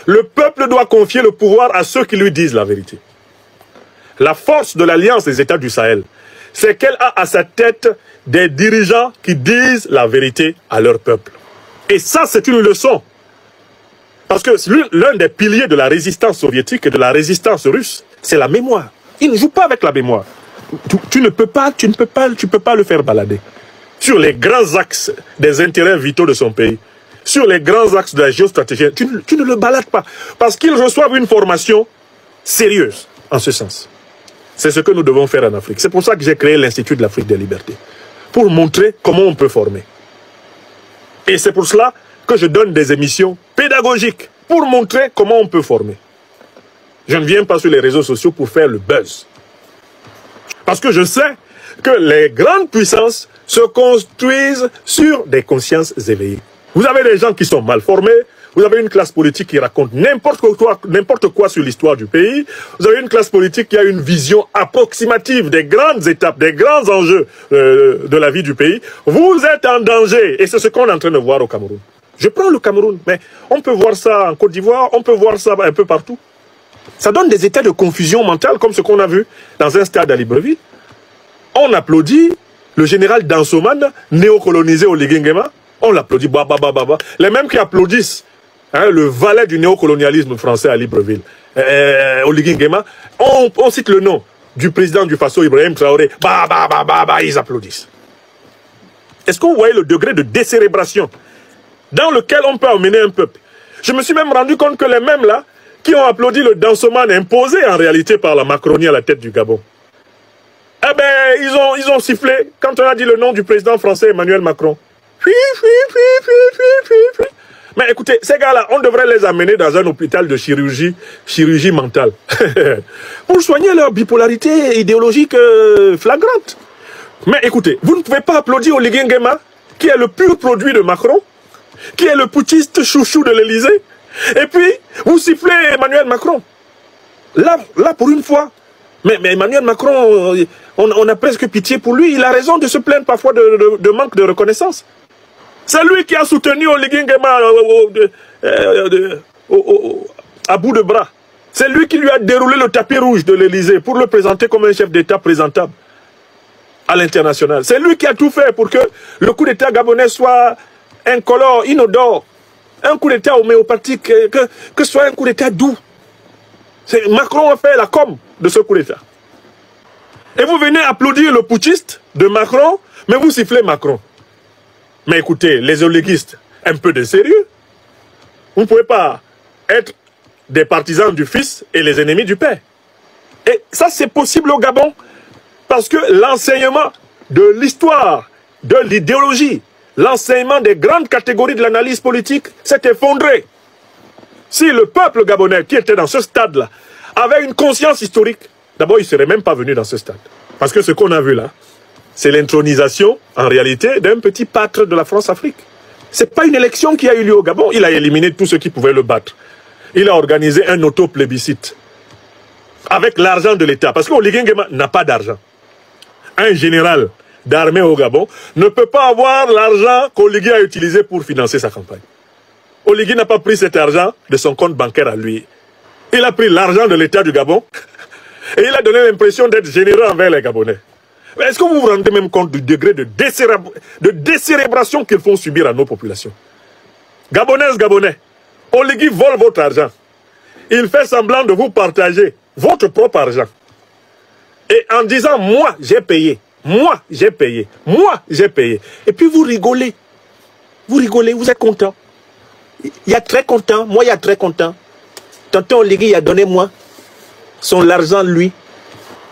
Le peuple doit confier le pouvoir à ceux qui lui disent la vérité. La force de l'Alliance des États du Sahel, c'est qu'elle a à sa tête des dirigeants qui disent la vérité à leur peuple. Et ça, c'est une leçon. Parce que l'un des piliers de la résistance soviétique et de la résistance russe, c'est la mémoire. Ils ne jouent pas avec la mémoire. Tu ne peux pas le faire balader. Sur les grands axes des intérêts vitaux de son pays, sur les grands axes de la géostratégie, tu ne le balades pas. Parce qu'ils reçoivent une formation sérieuse en ce sens. C'est ce que nous devons faire en Afrique. C'est pour ça que j'ai créé l'Institut de l'Afrique des libertés. Pour montrer comment on peut former. Et c'est pour cela que je donne des émissions pédagogiques pour montrer comment on peut former. Je ne viens pas sur les réseaux sociaux pour faire le buzz. Parce que je sais que les grandes puissances se construisent sur des consciences éveillées. Vous avez des gens qui sont mal formés, vous avez une classe politique qui raconte n'importe quoi sur l'histoire du pays, vous avez une classe politique qui a une vision approximative des grandes étapes, des grands enjeux de la vie du pays. Vous êtes en danger et c'est ce qu'on est en train de voir au Cameroun. Je prends le Cameroun, mais on peut voir ça en Côte d'Ivoire, on peut voir ça un peu partout. Ça donne des états de confusion mentale comme ce qu'on a vu dans un stade à Libreville. On applaudit le général Dansoman, néocolonisé au Ligingema. On l'applaudit, les mêmes qui applaudissent le valet du néocolonialisme français à Libreville, au Ligingema, on cite le nom du président du Faso, Ibrahim Traoré, ils applaudissent. Est-ce que vous voyez le degré de décérébration dans lequel on peut emmener un peuple? Je me suis même rendu compte que les mêmes là, qui ont applaudi le Dansoman imposé en réalité par la Macronie à la tête du Gabon, eh ben, ils ont sifflé quand on a dit le nom du président français Emmanuel Macron. Mais écoutez, ces gars-là, on devrait les amener dans un hôpital de chirurgie mentale, pour soigner leur bipolarité idéologique flagrante. Mais écoutez, vous ne pouvez pas applaudir Oligui Nguema, qui est le pur produit de Macron, qui est le putschiste chouchou de l'Élysée, et puis vous sifflez Emmanuel Macron. Là pour une fois. Mais Emmanuel Macron, on a presque pitié pour lui. Il a raison de se plaindre parfois de manque de reconnaissance. C'est lui qui a soutenu Oligui Nguema à bout de bras. C'est lui qui lui a déroulé le tapis rouge de l'Élysée pour le présenter comme un chef d'État présentable à l'international. C'est lui qui a tout fait pour que le coup d'État gabonais soit incolore, inodore. Un coup d'État homéopathique, que ce soit un coup d'État doux. Macron a fait la com de ce coup d'État. Et vous venez applaudir le putschiste de Macron, mais vous sifflez Macron. Mais écoutez, les oliguistes, un peu de sérieux. Vous ne pouvez pas être des partisans du fils et les ennemis du père. Et ça, c'est possible au Gabon, parce que l'enseignement de l'histoire, de l'idéologie, l'enseignement des grandes catégories de l'analyse politique s'est effondré. Si le peuple gabonais qui était dans ce stade-là avait une conscience historique, d'abord il ne serait même pas venu dans ce stade. Parce que ce qu'on a vu là, c'est l'intronisation, en réalité, d'un petit pâtre de la France-Afrique. Ce n'est pas une élection qui a eu lieu au Gabon. Il a éliminé tous ceux qui pouvaient le battre. Il a organisé un auto-plébiscite avec l'argent de l'État. Parce qu'Oligui Nguema n'a pas d'argent. Un général d'armée au Gabon ne peut pas avoir l'argent qu'Oligui a utilisé pour financer sa campagne. Oligui n'a pas pris cet argent de son compte bancaire à lui. Il a pris l'argent de l'État du Gabon et il a donné l'impression d'être généreux envers les Gabonais. Est-ce que vous vous rendez même compte du degré de décérébration qu'ils font subir à nos populations? Gabonaises, Gabonais, Oligui vole votre argent. Il fait semblant de vous partager votre propre argent. Et en disant, moi, j'ai payé. Moi, j'ai payé. Moi, j'ai payé. Et puis vous rigolez. Vous rigolez, vous êtes content. Il y a très content, moi il y a très content. Tonton Oligui a donné moi son argent lui.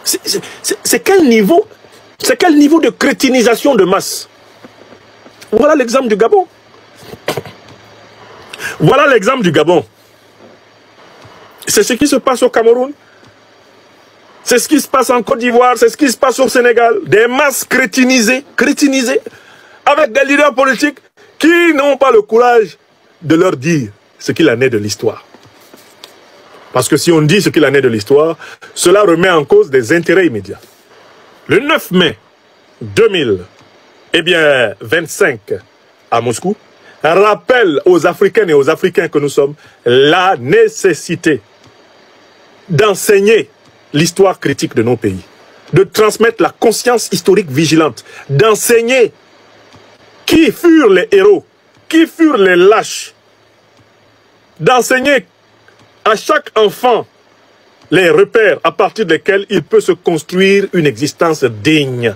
C'est quel niveau? C'est quel niveau de crétinisation de masse? Voilà l'exemple du Gabon. Voilà l'exemple du Gabon. C'est ce qui se passe au Cameroun. C'est ce qui se passe en Côte d'Ivoire. C'est ce qui se passe au Sénégal. Des masses crétinisées, avec des leaders politiques qui n'ont pas le courage de leur dire ce qu'il en est de l'histoire. Parce que si on dit ce qu'il en est de l'histoire, cela remet en cause des intérêts immédiats. Le 9 mai 2025 à Moscou, rappelle aux Africaines et aux Africains que nous sommes la nécessité d'enseigner l'histoire critique de nos pays, de transmettre la conscience historique vigilante, d'enseigner qui furent les héros, qui furent les lâches, d'enseigner à chaque enfant les repères à partir desquels il peut se construire une existence digne.